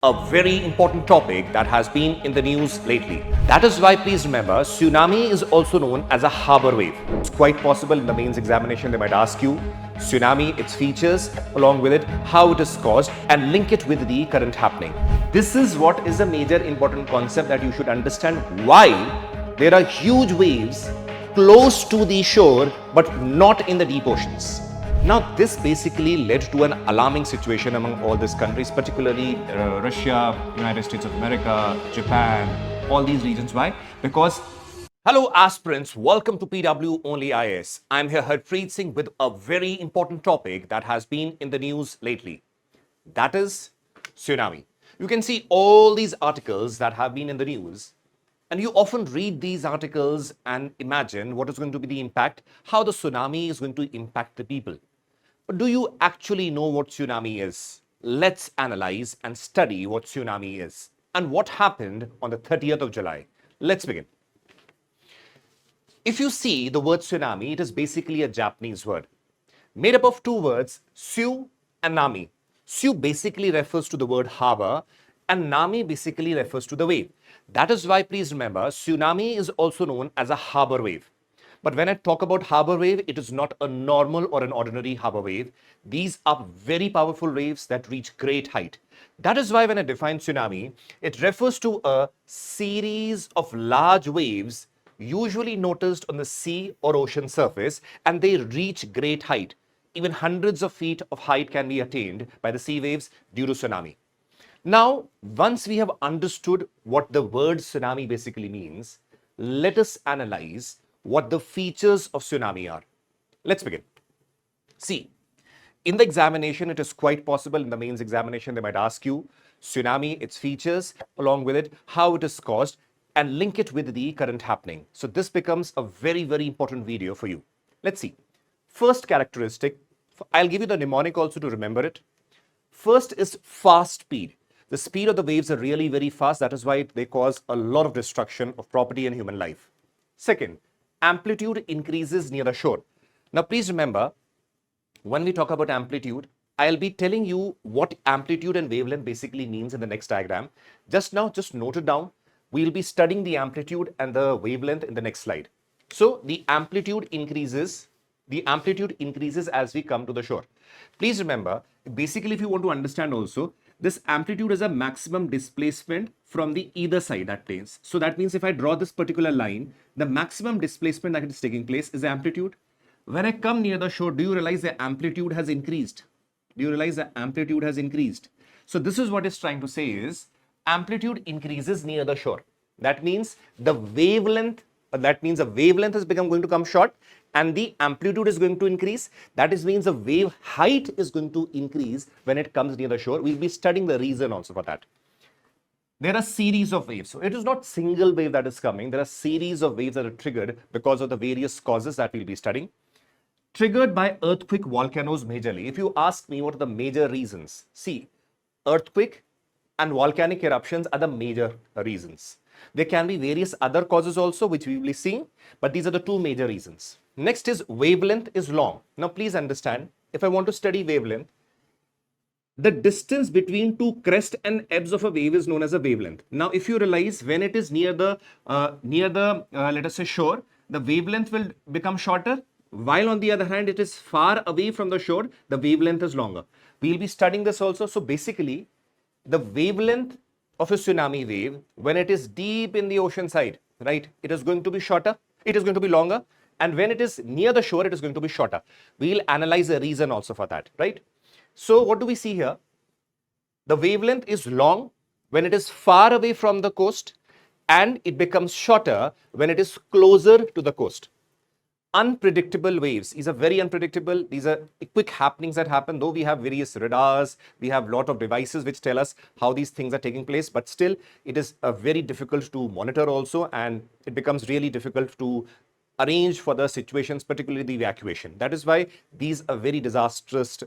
a very important topic that has been in the news lately. That is why please remember, tsunami is also known as a harbor wave. It's quite possible in the mains examination they might ask you tsunami, its features, along with it, how it is caused, and link it with the current happening. This is what is a major important concept that you should understand why there are huge waves close to the shore but not in the deep oceans. Now, this basically led to an alarming situation among all these countries, particularly Russia, United States of America, Japan, all these regions. Why? Because hello aspirants, welcome to PW Only IS. I'm here Harpreet Singh with a very important topic that has been in the news lately. That is tsunami. You can see all these articles that have been in the news, and you often read these articles and imagine what is going to be the impact, how the tsunami is going to impact the people. But do you actually know what tsunami is? Let's analyze and study what tsunami is and what happened on the 30th of July. Let's begin. If you see the word tsunami, it is basically a Japanese word made up of two words, tsu and nami. Tsu basically refers to the word harbor and nami basically refers to the wave. That is why please remember, tsunami is also known as a harbor wave. But when I talk about harbor wave, it is not a normal or an ordinary harbor wave. These are very powerful waves that reach great height. That is why when I define tsunami, it refers to a series of large waves usually noticed on the sea or ocean surface, and they reach great height. Even hundreds of feet of height can be attained by the sea waves due to tsunami. Now, once we have understood what the word tsunami basically means, let us analyze what the features of tsunami are. Let's begin. See, in the examination, it is quite possible in the mains examination they might ask you tsunami, its features, along with it, how it is caused, and link it with the current happening. So this becomes a very, very important video for you. Let's see. First characteristic, I'll give you the mnemonic also to remember it. First is fast speed. The speed of the waves are really very fast. That is why they cause a lot of destruction of property and human life. Second, amplitude increases near the shore. Now, please remember, when we talk about amplitude, I'll be telling you what amplitude and wavelength basically means in the next diagram. Just now, just note it down. We'll be studying the amplitude and the wavelength in the next slide. So, the amplitude increases as we come to the shore. Please remember, basically, if you want to understand also, this amplitude is a maximum displacement from the either side that planes. So that means if I draw this particular line, the maximum displacement that is taking place is amplitude. When I come near the shore, do you realize the amplitude has increased? Do you realize the amplitude has increased? So this is what it's trying to say is amplitude increases near the shore. That means the wavelength, is going to come short and the amplitude is going to increase. That means the wave height is going to increase when it comes near the shore. We'll be studying the reason also for that. There are series of waves. So it is not single wave that is coming. There are series of waves that are triggered because of the various causes that we'll be studying. Triggered by earthquake volcanoes majorly. If you ask me what are the major reasons, see, earthquake and volcanic eruptions are the major reasons. There can be various other causes also which we will be seeing, but these are the two major reasons. Next is wavelength is long. Now please understand, if I want to study wavelength, the distance between two crest and ebbs of a wave is known as a wavelength. Now if you realize when it is near the let us say shore, the wavelength will become shorter, while on the other hand it is far away from the shore, the wavelength is longer. We will be studying this also. So basically, the wavelength of a tsunami wave, when it is deep in the ocean side, right, it is going to be shorter, it is going to be longer, and when it is near the shore, it is going to be shorter. We'll analyze the reason also for that, right? So what do we see here? The wavelength is long when it is far away from the coast, and it becomes shorter when it is closer to the coast. Unpredictable waves. These are very unpredictable. These are quick happenings that happen, though we have various radars, we have a lot of devices which tell us how these things are taking place, but still it is very difficult to monitor also, and it becomes really difficult to arrange for the situations, particularly the evacuation. That is why these are very disastrous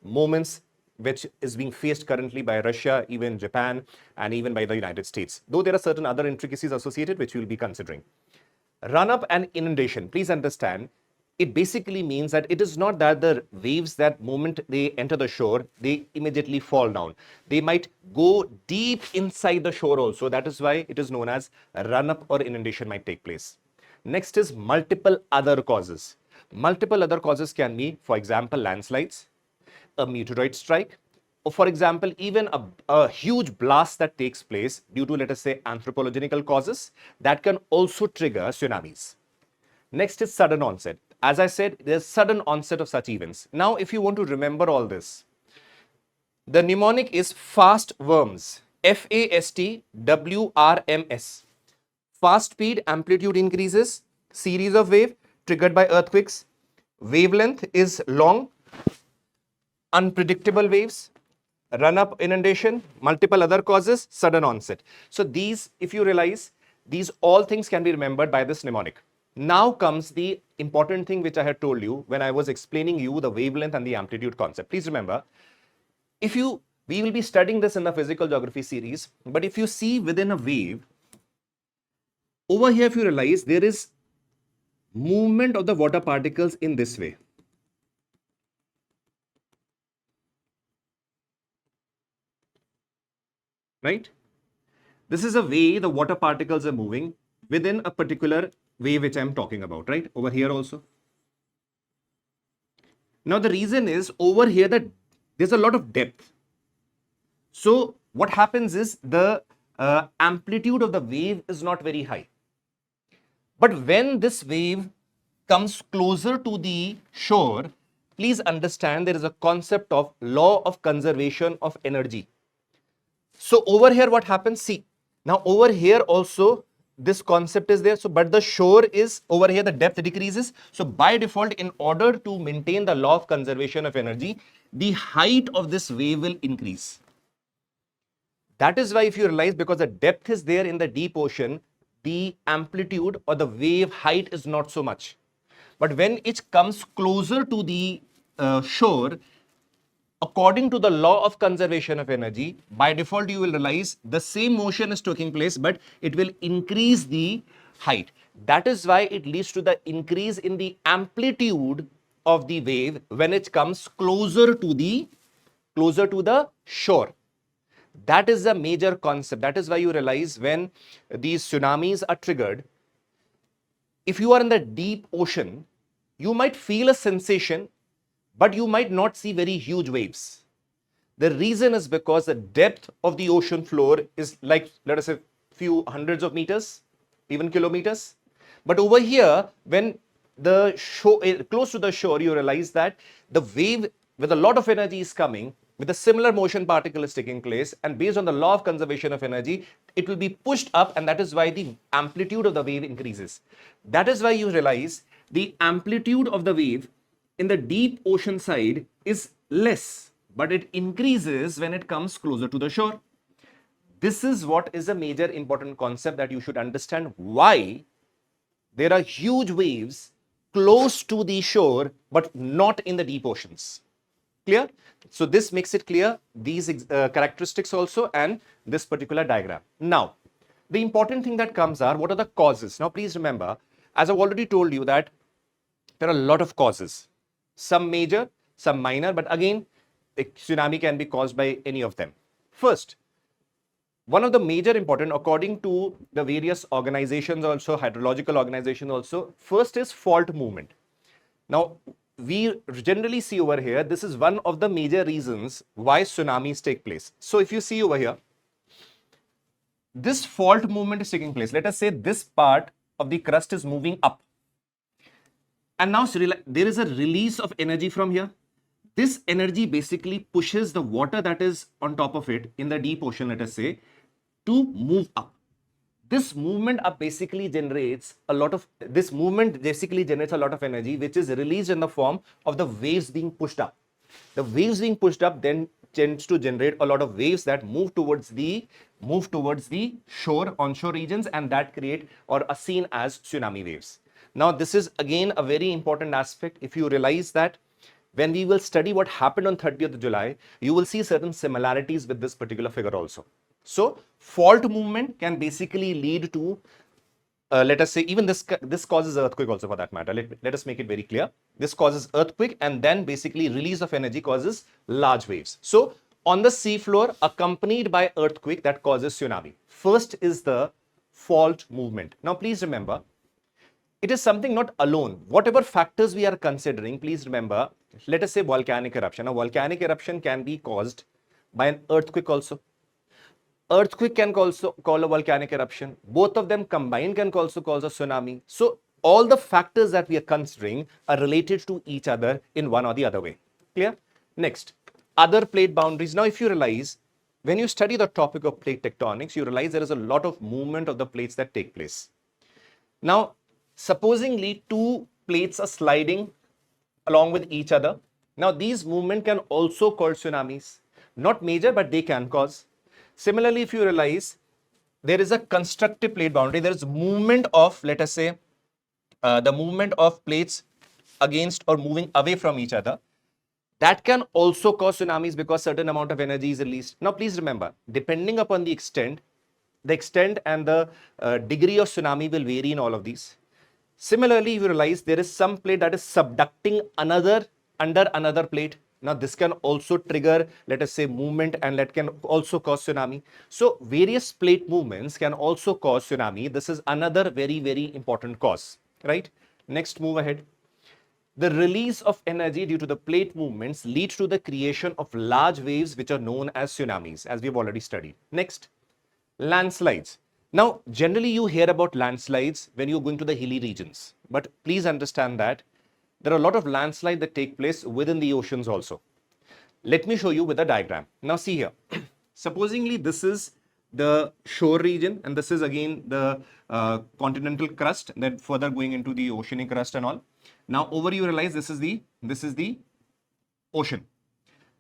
moments which is being faced currently by Russia, even Japan, and even by the United States. Though there are certain other intricacies associated which we will be considering. Run-up and inundation. Please understand, it basically means that it is not that the waves that moment they enter the shore, they immediately fall down. They might go deep inside the shore also. That is why it is known as a run-up or inundation might take place. Next is multiple other causes. Multiple other causes can be, for example, landslides, a meteorite strike, or for example, even a huge blast that takes place due to, let us say, anthropological causes that can also trigger tsunamis. Next is sudden onset. As I said, there's sudden onset of such events. Now, if you want to remember all this, the mnemonic is fast worms. FASTWRMS. Fast speed, amplitude increases, series of wave triggered by earthquakes. Wavelength is long, unpredictable waves, run-up inundation, multiple other causes, sudden onset. So these, if you realize, these all things can be remembered by this mnemonic. Now comes the important thing which I had told you when I was explaining you the wavelength and the amplitude concept. Please remember, we will be studying this in the physical geography series, but if you see within a wave, over here if you realize there is movement of the water particles in this way. Right? This is a way the water particles are moving within a particular way which I am talking about, right? Over here also. Now the reason is over here that there's a lot of depth. So what happens is the amplitude of the wave is not very high. But when this wave comes closer to the shore, please understand there is a concept of law of conservation of energy. So over here what happens, see, now over here also this concept is there, so but the shore is over here, the depth decreases. So by default, in order to maintain the law of conservation of energy, the height of this wave will increase. That is why if you realize, because the depth is there in the deep ocean, the amplitude or the wave height is not so much. But when it comes closer to the shore, according to the law of conservation of energy, by default you will realize the same motion is taking place, but it will increase the height. That is why it leads to the increase in the amplitude of the wave when it comes closer to the shore. That is the major concept. That is why you realize when these tsunamis are triggered, if you are in the deep ocean, you might feel a sensation, but you might not see very huge waves. The reason is because the depth of the ocean floor is like, let us say, few hundreds of meters, even kilometers. But over here, when the shore, close to the shore, you realize that the wave with a lot of energy is coming, with a similar motion particle is taking place, and based on the law of conservation of energy, it will be pushed up, and that is why the amplitude of the wave increases. That is why you realize the amplitude of the wave in the deep ocean side is less, but it increases when it comes closer to the shore. This is what is a major important concept that you should understand, why there are huge waves close to the shore, but not in the deep oceans. Clear? So this makes it clear, these characteristics also, and this particular diagram. Now, the important thing that comes are, what are the causes? Now, please remember, as I've already told you that there are a lot of causes. Some major, some minor, but again, a tsunami can be caused by any of them. First, one of the major important, according to the various organizations also, hydrological organizations also, first is fault movement. Now, we generally see over here, this is one of the major reasons why tsunamis take place. So if you see over here, this fault movement is taking place. Let us say this part of the crust is moving up. And now there is a release of energy from here. This energy basically pushes the water that is on top of it in the deep ocean, let us say, to move up. This movement up basically generates a lot of energy, which is released in the form of the waves being pushed up. The waves being pushed up then tends to generate a lot of waves that move towards the shore, onshore regions, and that create or are seen as tsunami waves. Now, this is again a very important aspect. If you realize that when we will study what happened on 30th July, you will see certain similarities with this particular figure also. So, fault movement can basically lead to let us say even this causes earthquake also for that matter. Let us make it very clear. This causes earthquake, and then basically release of energy causes large waves. So on the sea floor, accompanied by earthquake, that causes tsunami. First is the fault movement. Now please remember, it is something not alone. Whatever factors we are considering, please remember, let us say volcanic eruption. A volcanic eruption can be caused by an earthquake also. Earthquake can also cause a volcanic eruption. Both of them combined can also cause a tsunami. So all the factors that we are considering are related to each other in one or the other way. Clear? Next, other plate boundaries. Now, if you realize, when you study the topic of plate tectonics, you realize there is a lot of movement of the plates that take place. Now, supposingly two plates are sliding along with each other. Now, these movement can also cause tsunamis. Not major, but they can cause. Similarly, if you realize there is a constructive plate boundary, there is movement of, let us say, the movement of plates against or moving away from each other. That can also cause tsunamis because certain amount of energy is released. Now, please remember, depending upon the extent and the degree of tsunami will vary in all of these. Similarly, you realize there is some plate that is subducting under another plate. Now, this can also trigger, let us say, movement, and that can also cause tsunami. So, various plate movements can also cause tsunami. This is another very, very important cause, right? Next, move ahead. The release of energy due to the plate movements leads to the creation of large waves, which are known as tsunamis, as we've already studied. Next, landslides. Now, generally you hear about landslides when you're going to the hilly regions, but please understand that there are a lot of landslides that take place within the oceans also. Let me show you with a diagram. Now see here, supposingly this is the shore region, and this is again the continental crust, then further going into the oceanic crust and all. Now over you realize this is the ocean.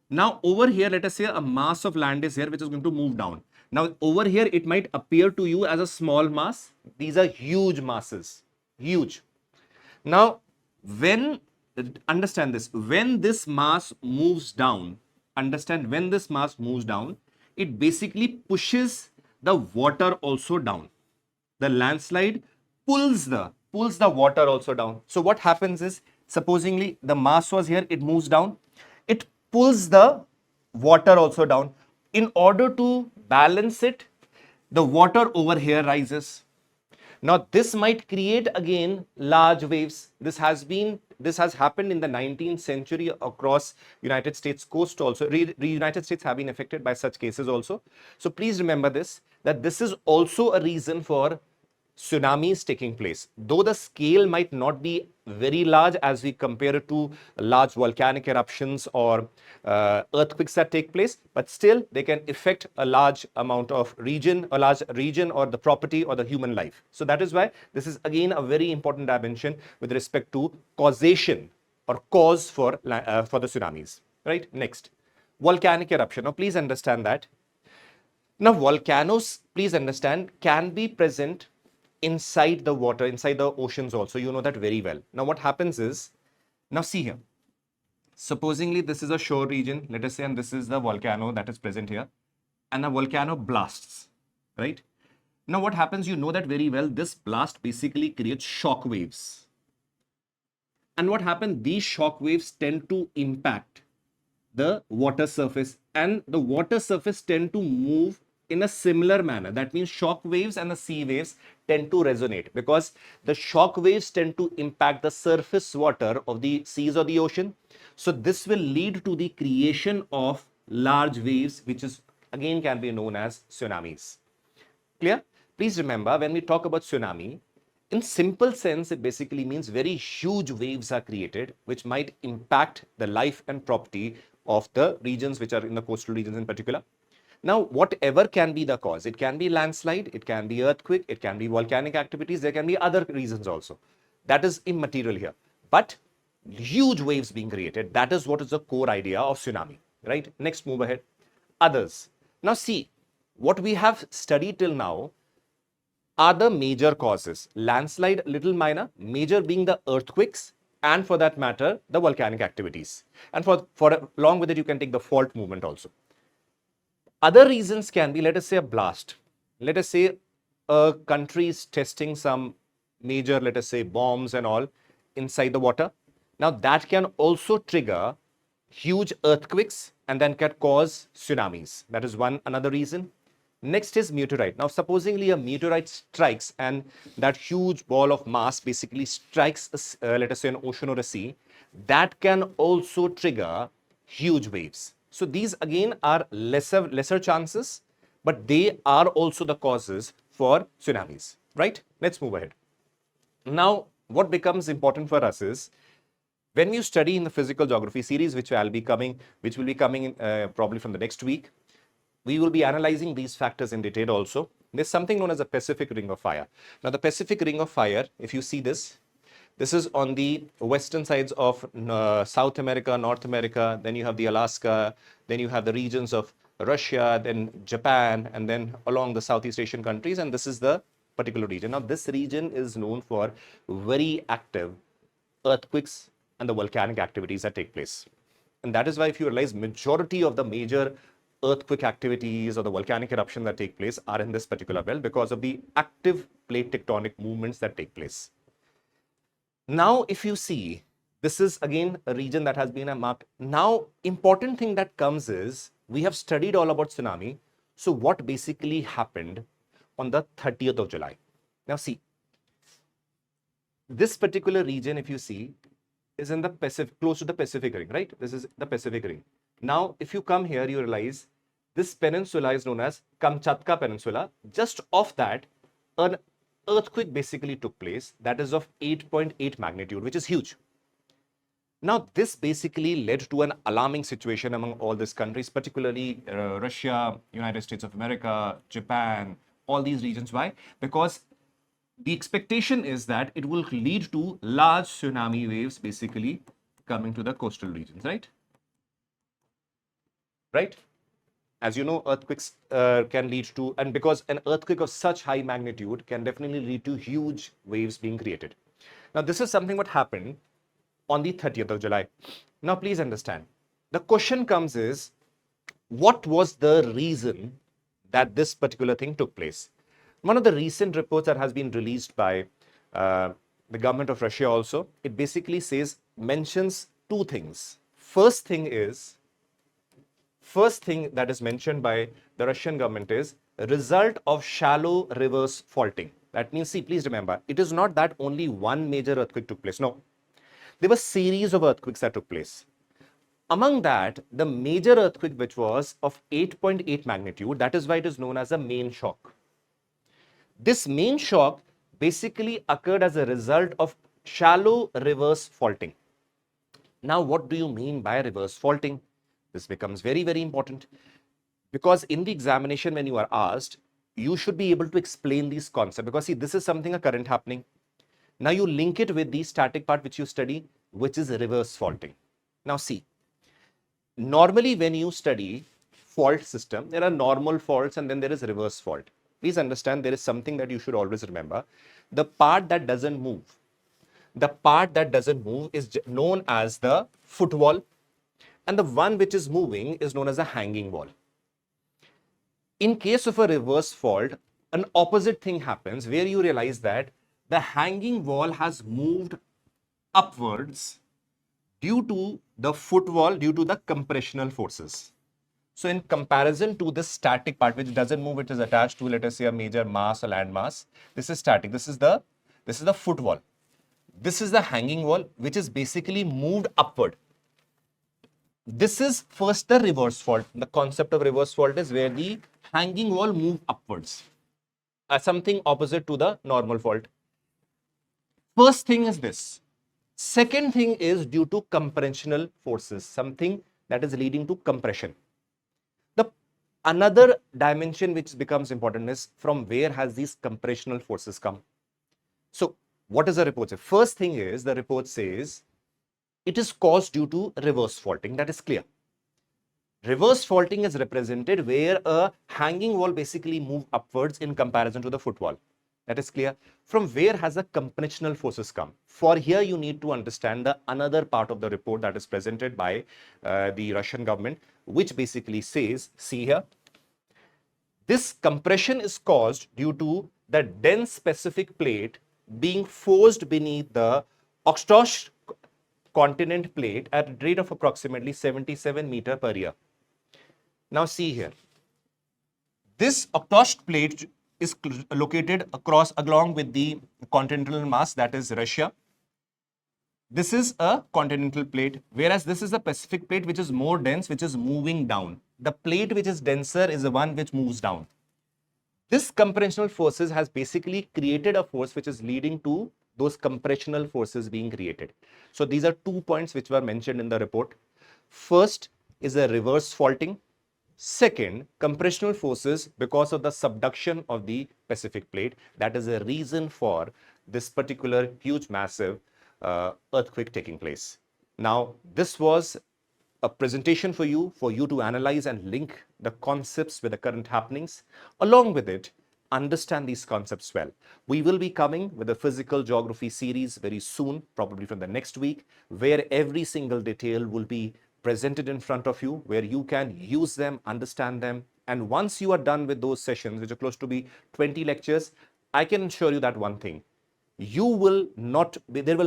Now over here, let us say a mass of land is here which is going to move down. Now over here it might appear to you as a small mass. These are huge masses, huge. Now when, understand this, when this mass moves down, it basically pushes the water also down. The landslide pulls the water also down. So what happens is, supposingly the mass was here, it moves down, it pulls the water also down. In order to balance it, the water over here rises. Now this might create again large waves. This has happened in the 19th century across United States coast also. United States have been affected by such cases also. So please remember this, that this is also a reason for tsunamis taking place. Though the scale might not be very large as we compare it to large volcanic eruptions or earthquakes that take place, but still they can affect a large amount of region, or the property or the human life. So that is why this is again a very important dimension with respect to causation or cause for the tsunamis. Right? Next, volcanic eruption. Now please understand that. Now volcanoes, please understand, can be present inside the water, inside the oceans also. You know that very well. Now what happens is, now see here, supposingly this is a shore region, let us say, and this is the volcano that is present here, and the volcano blasts, right? Now what happens, you know that very well, this blast basically creates shock waves. And what happens, these shock waves tend to impact the water surface, and the water surface tend to move in a similar manner. That means shock waves and the sea waves tend to resonate, because the shock waves tend to impact the surface water of the seas or the ocean. So this will lead to the creation of large waves, which is again can be known as tsunamis. Clear? Please remember, when we talk about tsunami, in simple sense, it basically means very huge waves are created, which might impact the life and property of the regions which are in the coastal regions in particular. Now, whatever can be the cause, it can be landslide, it can be earthquake, it can be volcanic activities, there can be other reasons also. That is immaterial here. But huge waves being created, that is what is the core idea of tsunami, right? Next, move ahead. Others. Now see, what we have studied till now are the major causes. Landslide, little minor, major being the earthquakes, and for that matter, the volcanic activities. And for along with it, you can take the fault movement also. Other reasons can be, let us say, a blast. Let us say a country is testing some major, let us say, bombs and all inside the water. Now that can also trigger huge earthquakes and then can cause tsunamis. That is another reason. Next is meteorite. Now, supposingly a meteorite strikes and that huge ball of mass basically strikes, let us say, an ocean or a sea, that can also trigger huge waves. So these again are lesser chances, but they are also the causes for tsunamis, right? Let's move ahead. Now, what becomes important for us is when you study in the physical geography series, which will be coming probably from the next week, we will be analyzing these factors in detail also. There's something known as a Pacific Ring of Fire. Now, the Pacific Ring of Fire, if you see this is on the western sides of South America, North America, then you have the Alaska, then you have the regions of Russia, then Japan, and then along the Southeast Asian countries, and this is the particular region. Now, this region is known for very active earthquakes and the volcanic activities that take place. And that is why if you realize majority of the major earthquake activities or the volcanic eruption that take place are in this particular belt because of the active plate tectonic movements that take place. Now, if you see, this is again a region that has been a mark. Now, important thing that comes is we have studied all about tsunami. So what basically happened on the 30th of July? Now see, this particular region, if you see, is in the Pacific, close to the Pacific Ring, right? This is the Pacific Ring. Now, if you come here, you realize this peninsula is known as Kamchatka Peninsula. Just off that, an earthquake basically took place that is of 8.8 magnitude, which is huge. Now, this basically led to an alarming situation among all these countries, particularly Russia, United States of America, Japan, all these regions. Why? Because the expectation is that it will lead to large tsunami waves basically coming to the coastal regions, right? Right? As you know, earthquakes can lead to, and because an earthquake of such high magnitude can definitely lead to huge waves being created. Now, this is something what happened on the 30th of July. Now, please understand, the question comes is, what was the reason that this particular thing took place? One of the recent reports that has been released by the government of Russia also, it basically mentions two things. First thing that is mentioned by the Russian government is a result of shallow reverse faulting. That means, see, please remember, it is not that only one major earthquake took place. No, there were series of earthquakes that took place. Among that, the major earthquake, which was of 8.8 magnitude, that is why it is known as a main shock. This main shock basically occurred as a result of shallow reverse faulting. Now, what do you mean by reverse faulting? This becomes very, very important because in the examination, when you are asked, you should be able to explain these concepts because see, this is something a current happening. Now, you link it with the static part which you study, which is reverse faulting. Now, see, normally when you study fault system, there are normal faults and then there is reverse fault. Please understand, there is something that you should always remember. The part that doesn't move, is known as the footwall, and the one which is moving is known as a hanging wall. In case of a reverse fault, an opposite thing happens where you realize that the hanging wall has moved upwards due to the footwall, due to the compressional forces. So in comparison to the static part which doesn't move, it is attached to, let us say, a major mass or land mass. This is static. This is the footwall. This is the hanging wall which is basically moved upward. This is first the reverse fault. The concept of reverse fault is where the hanging wall moves upwards, something opposite to the normal fault. First thing is this. Second thing is due to compressional forces, something that is leading to compression. The another dimension which becomes important is from where has these compressional forces come. So what does the report say? First thing is the report says it is caused due to reverse faulting. That is clear. Reverse faulting is represented where a hanging wall basically moves upwards in comparison to the footwall. That is clear. From where has the compressional forces come? For here, you need to understand the another part of the report that is presented by the Russian government, which basically says, see here, this compression is caused due to the dense Pacific plate being forced beneath the Oshkosh continent plate at a rate of approximately 77 meter per year. Now see here. This Oshkosh plate is located along with the continental mass, that is Russia. This is a continental plate, whereas this is a Pacific plate which is more dense, which is moving down. The plate which is denser is the one which moves down. This compressional forces has basically created a force which is leading to those compressional forces being created. So these are 2 points which were mentioned in the report. First is a reverse faulting. Second, compressional forces because of the subduction of the Pacific plate. That is a reason for this particular huge, massive earthquake taking place. Now, this was a presentation for you to analyze and link the concepts with the current happenings. Along with it, understand these concepts well. We will be coming with a physical geography series very soon, probably from the next week, where every single detail will be presented in front of you, where you can use them, understand them. And once you are done with those sessions, which are close to be 20 lectures, I can assure you that one thing. There will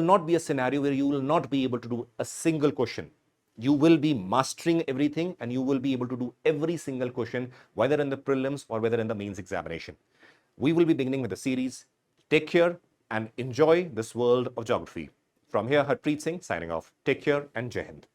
not be a scenario where you will not be able to do a single question. You will be mastering everything and you will be able to do every single question, whether in the prelims or whether in the mains examination. We will be beginning with the series. Take care and enjoy this world of geography. From here, Harpreet Singh signing off. Take care and Jai Hind.